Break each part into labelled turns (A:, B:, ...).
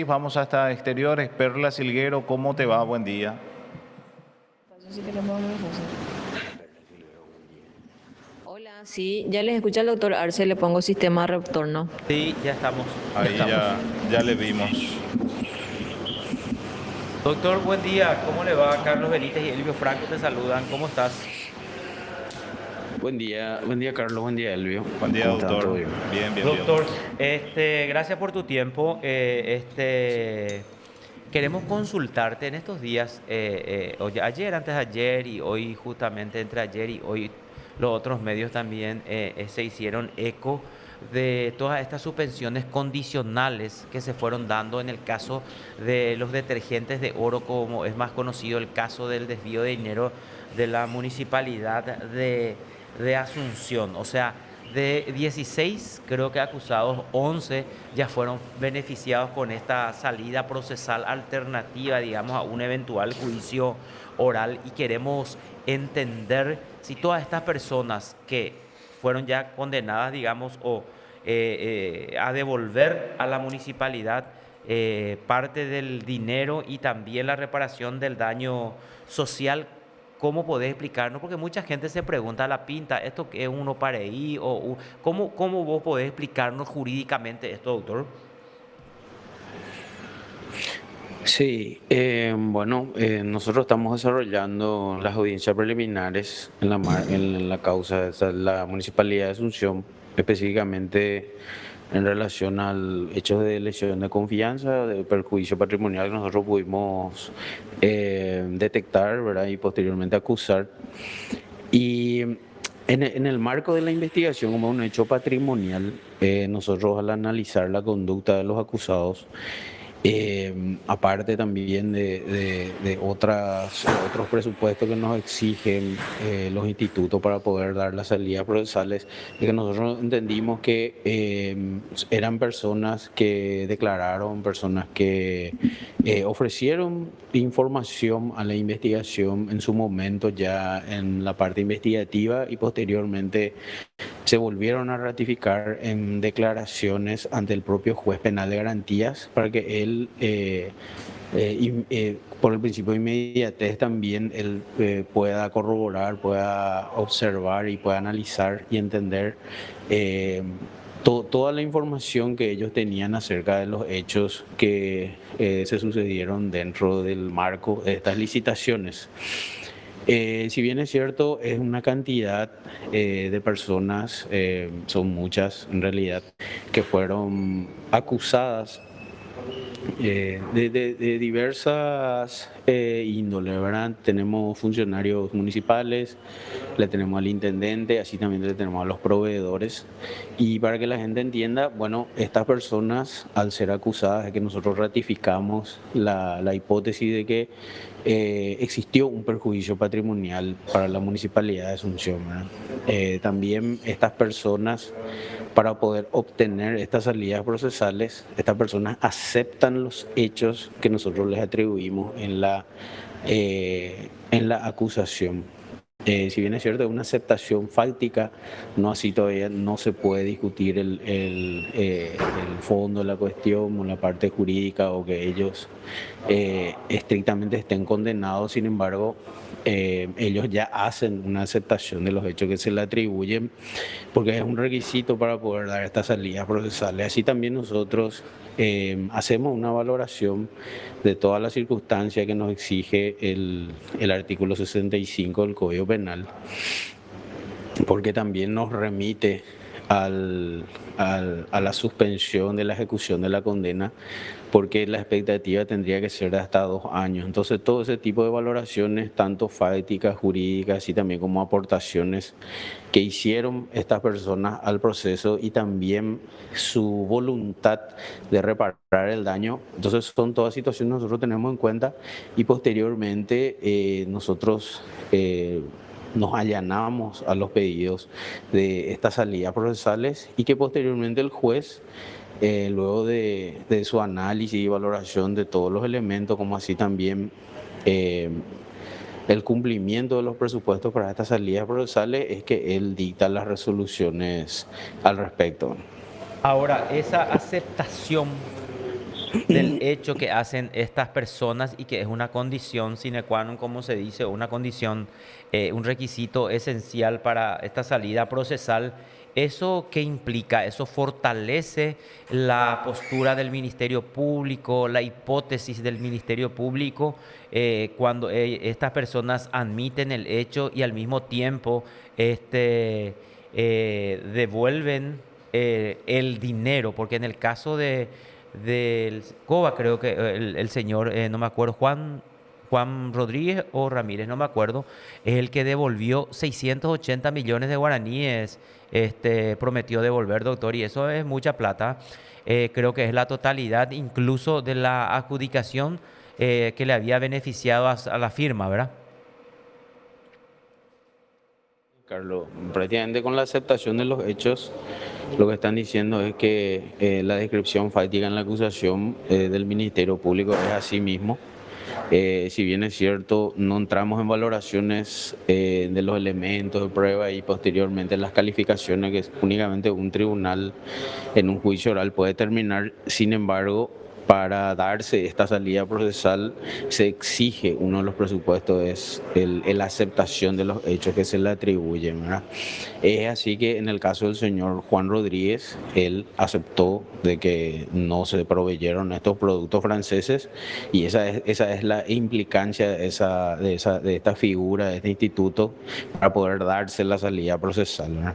A: Vamos hasta exteriores. Perla Silguero, ¿cómo te va? Buen día.
B: Hola, sí, ya les escucha el doctor Arce, le pongo sistema de retorno.
C: Sí, ya estamos, ya
A: Ahí
C: estamos.
A: ya le vimos.
C: Doctor, buen día. ¿Cómo le va? Carlos Benítez y Elvio Franco te saludan. ¿Cómo estás?
D: Buen día Carlos, buen día Elvio.
A: Buen día,
D: ¿Cómo está?
A: doctor.
D: ¿Todo bien?
A: Bien, bien, bien.
C: Doctor, gracias por tu tiempo. Queremos consultarte en estos días, ayer, antes de ayer y hoy, justamente entre ayer y hoy, los otros medios también se hicieron eco de todas estas suspensiones condicionales que se fueron dando en el caso de los detergentes de oro, como es más conocido el caso del desvío de dinero de la municipalidad de Asunción. O sea, de 16, creo que acusados, 11 ya fueron beneficiados con esta salida procesal alternativa, digamos, a un eventual juicio oral. Y queremos entender si todas estas personas que fueron ya condenadas, digamos, o a devolver a la municipalidad parte del dinero y también la reparación del daño social. ¿Cómo podés explicarnos? Porque mucha gente se pregunta a la pinta, ¿esto qué es uno para ahí? ¿Cómo vos podés explicarnos jurídicamente esto, doctor?
D: Sí, bueno, nosotros estamos desarrollando las audiencias preliminares en la causa de la Municipalidad de Asunción, específicamente en relación al hecho de lesión de confianza, de perjuicio patrimonial que nosotros pudimos detectar, ¿verdad? Y posteriormente acusar. Y en el marco de la investigación como un hecho patrimonial, nosotros al analizar la conducta de los acusados, aparte también de otros presupuestos que nos exigen los institutos para poder dar las salidas procesales, es que nosotros entendimos que eran personas que declararon, personas que ofrecieron información a la investigación en su momento ya en la parte investigativa y posteriormente se volvieron a ratificar en declaraciones ante el propio juez penal de garantías para que él, por el principio de inmediatez, también él pueda corroborar, pueda observar y pueda analizar y entender toda la información que ellos tenían acerca de los hechos que se sucedieron dentro del marco de estas licitaciones. Si bien es cierto, es una cantidad de personas, son muchas en realidad, que fueron acusadas de diversas índoles, ¿verdad? Tenemos funcionarios municipales, le tenemos al intendente, así también le tenemos a los proveedores. Y para que la gente entienda, bueno, estas personas, al ser acusadas, es que nosotros ratificamos la hipótesis de que existió un perjuicio patrimonial para la municipalidad de Asunción, ¿verdad? También estas personas, para poder obtener estas salidas procesales, estas personas aceptan los hechos que nosotros les atribuimos en la acusación. Si bien es cierto, es una aceptación fáctica, no así todavía no se puede discutir el fondo de la cuestión o la parte jurídica o que ellos estrictamente estén condenados. Sin embargo, ellos ya hacen una aceptación de los hechos que se le atribuyen porque es un requisito para poder dar estas salidas procesales. Así también nosotros hacemos una valoración de todas las circunstancias que nos exige el artículo 65 del Código Penal, porque también nos remite a la suspensión de la ejecución de la condena, porque la expectativa tendría que ser de hasta 2 años. Entonces, todo ese tipo de valoraciones, tanto fácticas, jurídicas, y también como aportaciones que hicieron estas personas al proceso y también su voluntad de reparar el daño. Entonces, son todas situaciones que nosotros tenemos en cuenta y posteriormente nosotros nos allanamos a los pedidos de estas salidas procesales y que posteriormente el juez, luego de su análisis y valoración de todos los elementos, como así también el cumplimiento de los presupuestos para estas salidas procesales, es que él dicta las resoluciones al respecto.
C: Ahora, esa aceptación del hecho que hacen estas personas y que es una condición sine qua non, como se dice, una condición, un requisito esencial para esta salida procesal. ¿Eso qué implica? ¿Eso fortalece la postura del Ministerio Público, la hipótesis del Ministerio Público, cuando estas personas admiten el hecho y al mismo tiempo devuelven el dinero? Porque en el caso del COBA, creo que el señor, no me acuerdo, Juan Rodríguez o Ramírez, no me acuerdo, es el que devolvió 680 millones de guaraníes, prometió devolver, doctor, y eso es mucha plata. Creo que es la totalidad incluso de la adjudicación que le había beneficiado a la firma, ¿verdad?
D: Carlos, prácticamente con la aceptación de los hechos, lo que están diciendo es que la descripción fáctica en la acusación del Ministerio Público es así mismo. Si bien es cierto, no entramos en valoraciones de los elementos de prueba y posteriormente en las calificaciones que únicamente un tribunal en un juicio oral puede determinar. Sin embargo, para darse esta salida procesal se exige, uno de los presupuestos es la aceptación de los hechos que se le atribuyen, ¿verdad? Es así que en el caso del señor Juan Rodríguez, él aceptó de que no se proveyeron estos productos franceses y esa es la implicancia de esta figura, de este instituto, para poder darse la salida procesal, ¿verdad?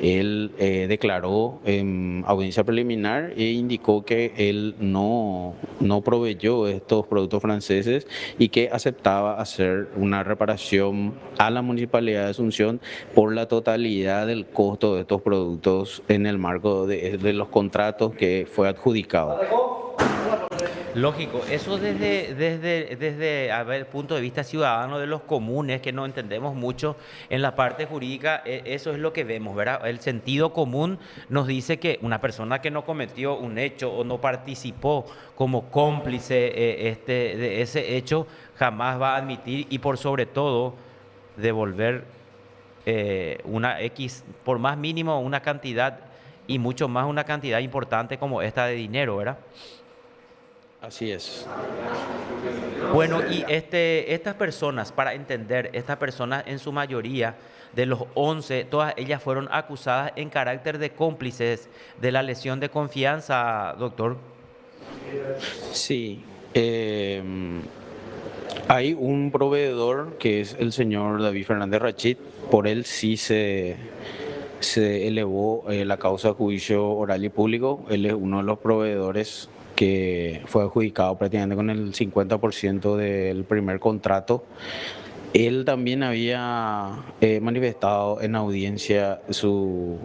D: Él declaró en audiencia preliminar e indicó que él no proveyó estos productos franceses y que aceptaba hacer una reparación a la Municipalidad de Asunción por la totalidad del costo de estos productos en el marco de los contratos que fue adjudicado.
C: Lógico, eso desde a ver, el punto de vista ciudadano de los comunes, que no entendemos mucho en la parte jurídica, eso es lo que vemos, ¿verdad? El sentido común nos dice que una persona que no cometió un hecho o no participó como cómplice de ese hecho jamás va a admitir y por sobre todo devolver una X, por más mínimo una cantidad y mucho más una cantidad importante como esta de dinero, ¿verdad?
D: Así es.
C: Bueno, y estas personas, para entender, estas personas en su mayoría, de los 11, todas ellas fueron acusadas en carácter de cómplices de la lesión de confianza, doctor.
D: Sí. Hay un proveedor que es el señor David Fernández Rachid, por él sí se elevó la causa a juicio oral y público. Él es uno de los proveedores que fue adjudicado prácticamente con el 50% del primer contrato. Él también había manifestado en audiencia su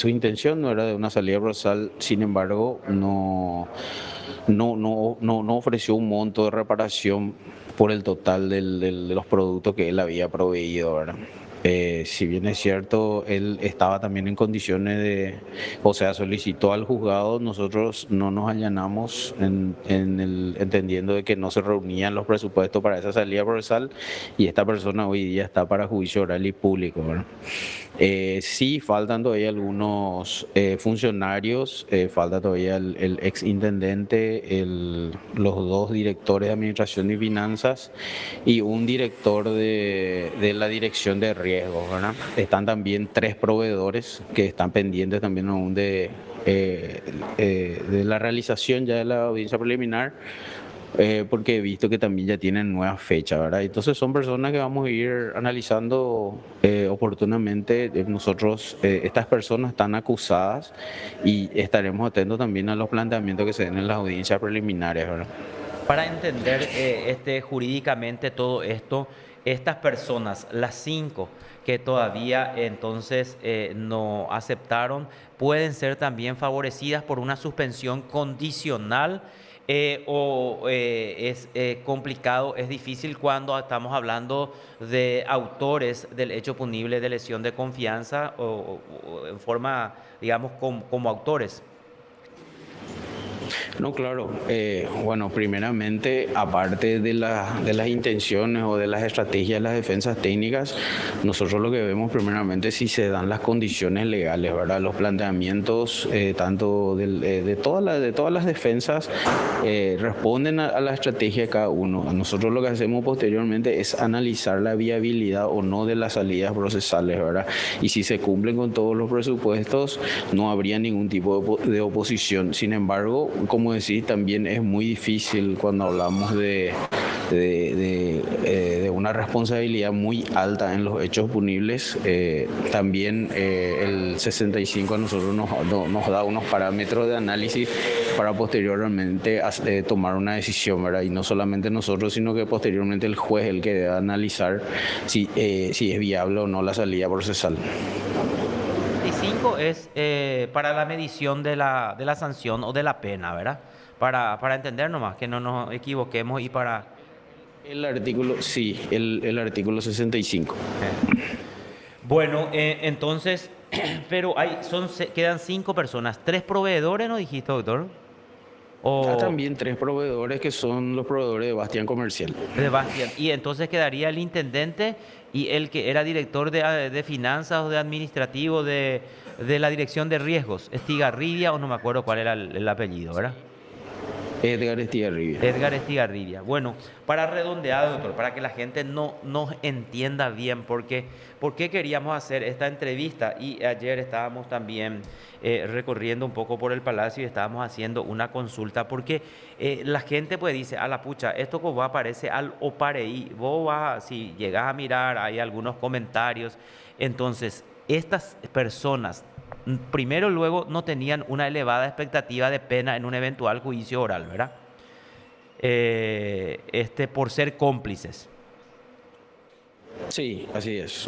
D: intención, no era de una salida procesal, sin embargo, no ofreció un monto de reparación por el total de los productos que él había proveído, ¿verdad? Si bien es cierto, él estaba también en condiciones o sea, solicitó al juzgado, nosotros no nos allanamos entendiendo de que no se reunían los presupuestos para esa salida procesal y esta persona hoy día está para juicio oral y público, ¿verdad? Sí, faltan todavía algunos funcionarios, falta todavía el ex intendente, los dos directores de administración y finanzas y un director de la dirección de riesgos, ¿verdad? Están también 3 proveedores que están pendientes también aún de la realización ya de la audiencia preliminar. Porque he visto que también ya tienen nueva fecha, ¿verdad? Entonces son personas que vamos a ir analizando oportunamente. Nosotros, estas personas están acusadas y estaremos atentos también a los planteamientos que se den en las audiencias preliminares, ¿verdad?
C: Para entender jurídicamente todo esto, estas personas, las 5 que todavía entonces no aceptaron, pueden ser también favorecidas por una suspensión condicional. Es complicado, es difícil cuando estamos hablando de autores del hecho punible de lesión de confianza o en forma, digamos, como autores.
D: No, claro. Bueno, primeramente, aparte de las intenciones o de las estrategias, las defensas técnicas, nosotros lo que vemos primeramente es si se dan las condiciones legales, ¿verdad? Los planteamientos, tanto de todas las defensas, responden a la estrategia de cada uno. Nosotros lo que hacemos posteriormente es analizar la viabilidad o no de las salidas procesales, ¿verdad? Y si se cumplen con todos los presupuestos, no habría ningún tipo de oposición. Sin embargo, como decís, también es muy difícil cuando hablamos de una responsabilidad muy alta en los hechos punibles. También el 65 a nosotros nos da unos parámetros de análisis para posteriormente tomar una decisión, ¿verdad? Y no solamente nosotros, sino que posteriormente el juez el que debe analizar si es viable o no la salida procesal.
C: 25 es para la medición de la sanción o de la pena, ¿verdad? Para entender nomás, que no nos equivoquemos y para...
D: El artículo, sí, el artículo 65.
C: Bueno, entonces, pero quedan 5 personas. 3 proveedores, ¿no dijiste, doctor?
D: También 3 proveedores que son los proveedores de Bastián Comercial.
C: De Bastián. Y entonces quedaría el intendente y el que era director de finanzas o de administrativo de la dirección de riesgos, Estigarribia, o no me acuerdo cuál era el apellido, ¿verdad?
D: Edgar Estigarribia.
C: Edgar Estigarribia. Bueno, para redondear, doctor, para que la gente no nos entienda bien por qué queríamos hacer esta entrevista. Y ayer estábamos también recorriendo un poco por el Palacio y estábamos haciendo una consulta, porque la gente pues dice, a la pucha, esto que vos aparece al OPAREI, si llegas a mirar, hay algunos comentarios. Entonces, estas personas... Primero, luego no tenían una elevada expectativa de pena en un eventual juicio oral, ¿verdad? Por ser cómplices.
D: Sí, así es.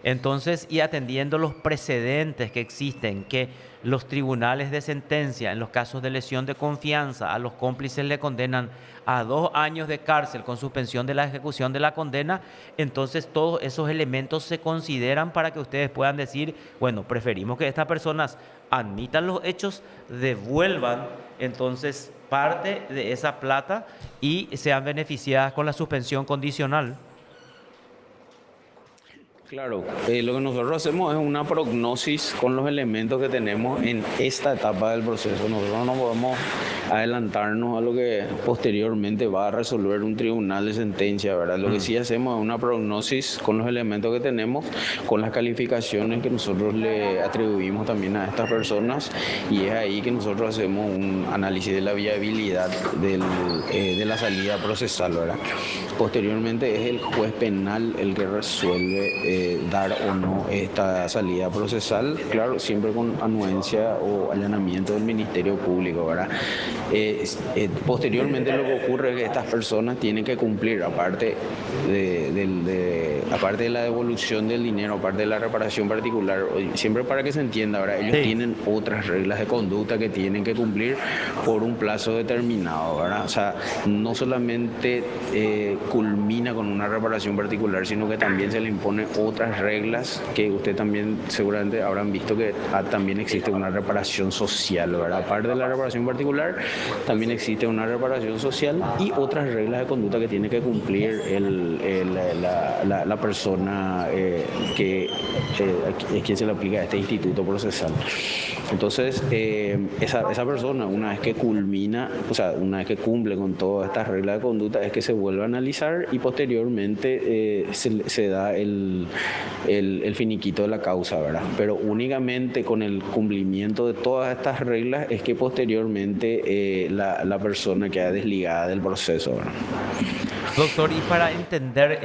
C: Entonces, y atendiendo los precedentes que existen, que los tribunales de sentencia, en los casos de lesión de confianza, a los cómplices le condenan a 2 años de cárcel con suspensión de la ejecución de la condena, entonces todos esos elementos se consideran para que ustedes puedan decir, bueno, preferimos que estas personas admitan los hechos, devuelvan entonces parte de esa plata y sean beneficiadas con la suspensión condicional.
D: Claro, lo que nosotros hacemos es una prognosis con los elementos que tenemos en esta etapa del proceso. Nosotros no podemos adelantarnos a lo que posteriormente va a resolver un tribunal de sentencia, ¿verdad? Lo que sí hacemos es una prognosis con los elementos que tenemos, con las calificaciones que nosotros le atribuimos también a estas personas, y es ahí que nosotros hacemos un análisis de la viabilidad de la salida procesal, ¿verdad? Posteriormente es el juez penal el que resuelve dar o no esta salida procesal, claro, siempre con anuencia o allanamiento del Ministerio Público, ¿verdad? Posteriormente lo que ocurre es que estas personas tienen que cumplir, aparte de la devolución del dinero, aparte de la reparación particular, siempre para que se entienda, ¿verdad? Ellos tienen otras reglas de conducta que tienen que cumplir por un plazo determinado, ¿verdad? O sea, no solamente culmina con una reparación particular, sino que también se le impone otras reglas que usted también seguramente habrán visto que también existe una reparación social, ¿verdad? Aparte de la reparación particular, también existe una reparación social y otras reglas de conducta que tiene que cumplir la persona que es quien se le aplica a este instituto procesal. Entonces, esa persona, una vez que culmina, o sea, una vez que cumple con todas estas reglas de conducta, es que se vuelve a analizar y posteriormente se da el finiquito de la causa, ¿verdad? Pero únicamente con el cumplimiento de todas estas reglas es que posteriormente la persona queda desligada del proceso, ¿verdad?
C: Doctor, y para entender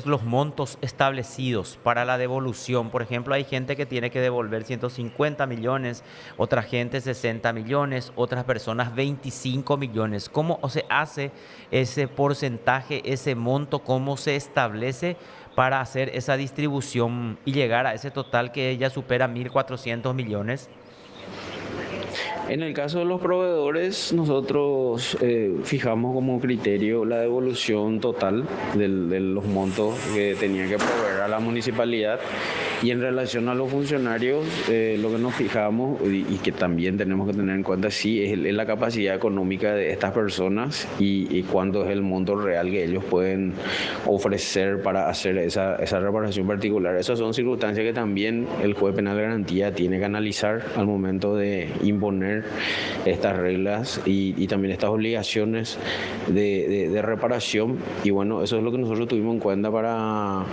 C: los montos establecidos para la devolución, por ejemplo, hay gente que tiene que devolver 150 millones, otra gente 60 millones, otras personas 25 millones. ¿Cómo se hace ese porcentaje, ese monto? ¿Cómo se establece para hacer esa distribución y llegar a ese total que ya supera 1.400 millones?
D: En el caso de los proveedores, nosotros fijamos como criterio la devolución total de los montos que tenía que proveer a la municipalidad, y en relación a los funcionarios, lo que nos fijamos y que también tenemos que tener en cuenta sí es la capacidad económica de estas personas y cuánto es el monto real que ellos pueden ofrecer para hacer esa reparación particular. Esas son circunstancias que también el juez penal de garantía tiene que analizar al momento de imponer estas reglas y también estas obligaciones de reparación. Y bueno, eso es lo que nosotros tuvimos en cuenta para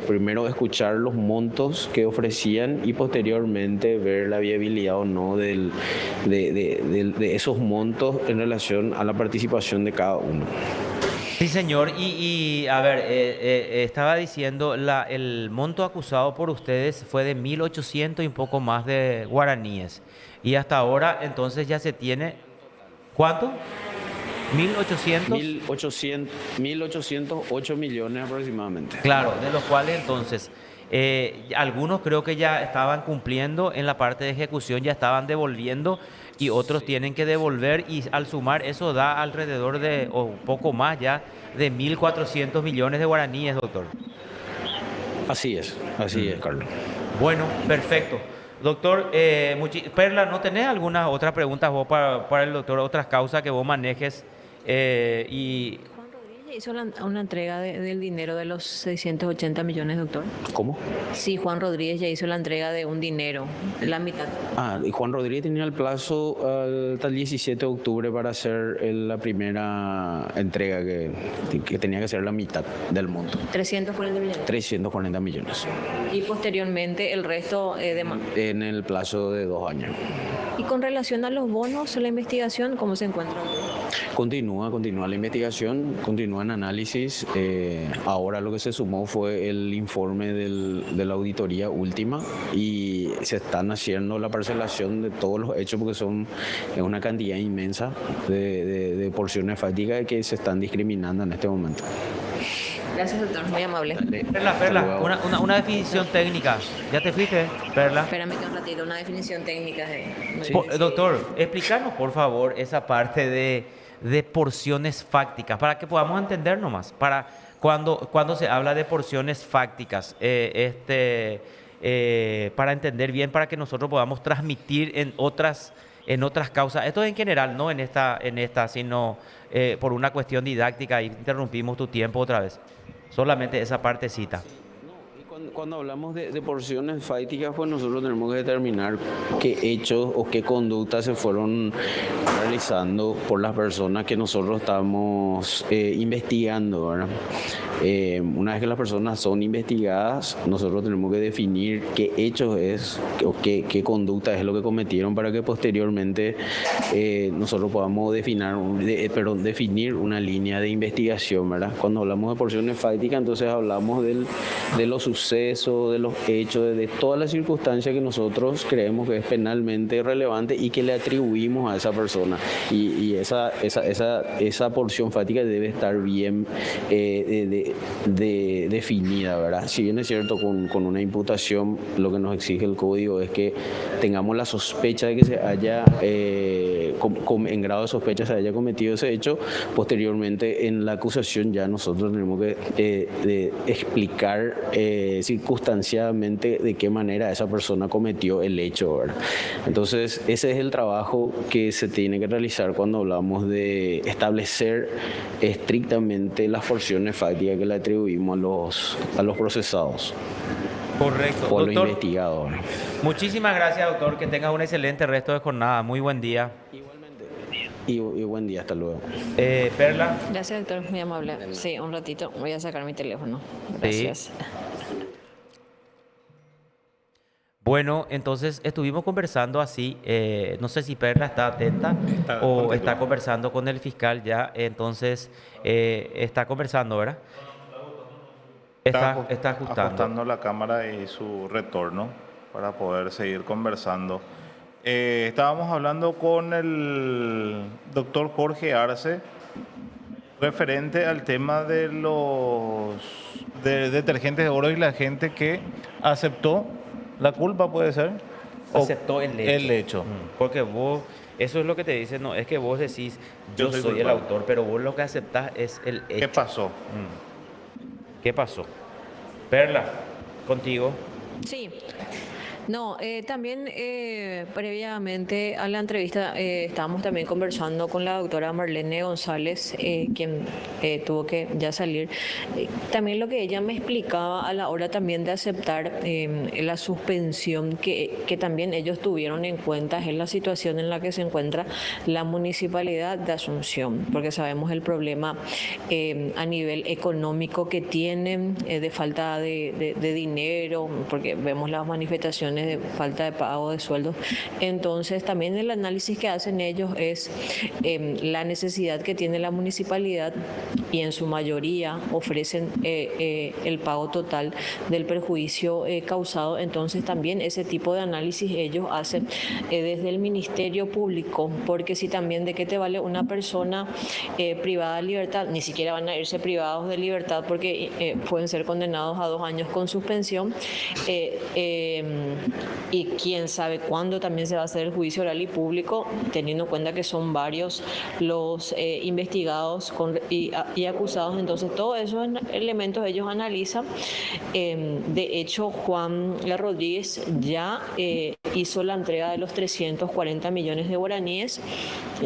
D: primero escuchar los montos que ofrecían y posteriormente ver la viabilidad o no de esos montos en relación a la participación de cada uno.
C: Sí, señor. Y a ver, estaba diciendo, el monto acusado por ustedes fue de 1.800 y un poco más de guaraníes. Y hasta ahora, entonces, ya se tiene... ¿Cuánto? 1.800.
D: 1.808 millones aproximadamente.
C: Claro, de los cuales, entonces, algunos creo que ya estaban cumpliendo en la parte de ejecución, ya estaban devolviendo, y otros tienen que devolver, y al sumar eso da alrededor de, o poco más ya, de 1.400 millones de guaraníes, doctor.
D: Así es, Carlos.
C: Bueno, perfecto. Doctor, Perla, ¿no tenés algunas otras preguntas vos para el doctor, otras causas que vos manejes? Y
B: Juan Rodríguez hizo una entrega del dinero de los 680 millones, doctor.
D: ¿Cómo?
B: Sí, Juan Rodríguez ya hizo la entrega de un dinero, la mitad.
D: Y Juan Rodríguez tenía el plazo hasta el 17 de octubre para hacer la primera entrega que tenía que ser la mitad del monto.
B: 340 millones.
D: 340 millones.
B: Y posteriormente el resto
D: En el plazo de 2 años.
B: Y con relación a los bonos, la investigación, ¿cómo se encuentra?
D: Continúa la investigación, continúa el análisis. Ahora lo que se sumó fue el informe de la auditoría última y se están haciendo la parcelación de todos los hechos porque es una cantidad inmensa de porciones fácticas que se están discriminando en este momento.
B: Gracias, doctor, muy amable.
C: Perla, una definición técnica. ¿Ya te fuiste, Perla?
B: Espérame que un ratito, una definición técnica
C: Sí. Doctor, explícanos por favor esa parte de porciones fácticas, para que podamos entender nomás, para cuando se habla de porciones fácticas, para entender bien, para que nosotros podamos transmitir en otras causas. Esto en general, no en esta, sino por una cuestión didáctica, y interrumpimos tu tiempo otra vez. Solamente esa partecita.
D: Cuando hablamos de porciones fácticas, pues nosotros tenemos que determinar qué hechos o qué conductas se fueron realizando por las personas que nosotros estamos investigando, ¿verdad? Una vez que las personas son investigadas, nosotros tenemos que definir qué hechos es o qué conducta es lo que cometieron para que posteriormente nosotros podamos definir una línea de investigación, ¿verdad? Cuando hablamos de porciones fácticas, entonces hablamos de los sucesos, de los hechos, de todas las circunstancias que nosotros creemos que es penalmente relevante y que le atribuimos a esa persona. Y esa porción fática debe estar bien definida, ¿verdad? Si bien es cierto, con una imputación lo que nos exige el código es que tengamos la sospecha de que se haya, en grado de sospecha se haya cometido ese hecho, posteriormente en la acusación ya nosotros tenemos que explicar circunstanciadamente de qué manera esa persona cometió el hecho, ¿verdad? Entonces ese es el trabajo que se tiene que realizar cuando hablamos de establecer estrictamente las porciones fácticas que le atribuimos a los procesados.
C: Correcto.
D: O a los
C: Doctor,
D: investigados.
C: muchísimas gracias, doctor. Que tengas un excelente resto de jornada. Muy buen día.
D: Igualmente. Y buen día, hasta luego.
C: Perla.
B: Gracias, doctor, muy amable. Sí, un ratito, voy a sacar mi teléfono. Gracias.
C: Sí. Bueno, entonces estuvimos conversando así, no sé si Perla está atenta o está conversando con el fiscal ya, entonces está conversando, ¿verdad? Está
A: ajustando la cámara y su retorno para poder seguir conversando. Estábamos hablando con el doctor Jorge Arce referente al tema de los detergentes de oro y la gente que aceptó la culpa, puede ser.
C: Aceptó el hecho.
A: El hecho.
C: Porque vos Eso es lo que te dicen, no, es que vos decís,
A: Yo
C: yo
A: soy
C: soy el
A: culpable.
C: autor, pero vos lo que aceptás es el
A: ¿Qué
C: hecho.
A: pasó?
C: ¿Qué pasó? Perla, contigo.
B: Sí. No, también previamente a la entrevista estábamos también conversando con la doctora Marlene González, quien tuvo que ya salir. También lo que ella me explicaba a la hora también de aceptar la suspensión que también ellos tuvieron en cuenta es la situación en la que se encuentra la municipalidad de Asunción, porque sabemos el problema a nivel económico que tienen, de falta de dinero, porque vemos las manifestaciones de falta de pago de sueldos. Entonces, también el análisis que hacen ellos es la necesidad que tiene la municipalidad y en su mayoría ofrecen el pago total del perjuicio causado. Entonces, también ese tipo de análisis ellos hacen desde el Ministerio Público, porque si también de qué te vale una persona privada de libertad, ni siquiera van a irse privados de libertad porque pueden ser condenados a 2 años con suspensión. Y quién sabe cuándo también se va a hacer el juicio oral y público, teniendo en cuenta que son varios los investigados y acusados. Entonces, todos esos elementos ellos analizan. De hecho, Juan Rodríguez ya hizo la entrega de los 340 millones de guaraníes,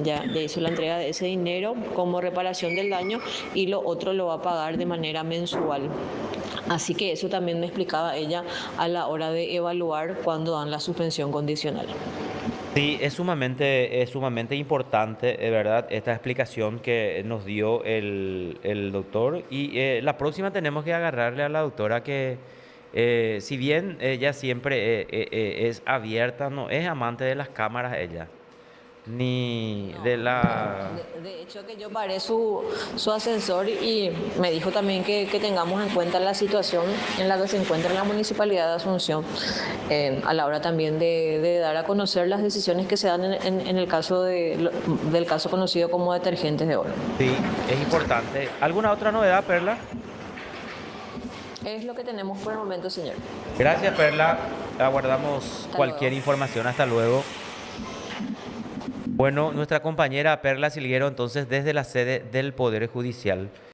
B: ya hizo la entrega de ese dinero como reparación del daño, y lo otro lo va a pagar de manera mensual. Así que eso también me explicaba ella a la hora de evaluar cuándo dan la suspensión condicional.
C: Sí, es sumamente importante, de verdad, esta explicación que nos dio el doctor. Y la próxima tenemos que agarrarle a la doctora que, si bien ella siempre es abierta, no es amante de las cámaras ella, ni
B: No,
C: de la...
B: de hecho que yo paré su ascensor y me dijo también que tengamos en cuenta la situación en la que se encuentra la Municipalidad de Asunción, a la hora también de dar a conocer las decisiones que se dan en el caso del caso conocido como detergentes de oro.
C: Sí, es importante. ¿Alguna otra novedad, Perla?
B: Es lo que tenemos por el momento, señor.
C: Gracias, Perla. Aguardamos
B: Hasta
C: cualquier
B: luego.
C: información. Hasta luego. Bueno, nuestra compañera Perla Silguero, entonces, desde la sede del Poder Judicial.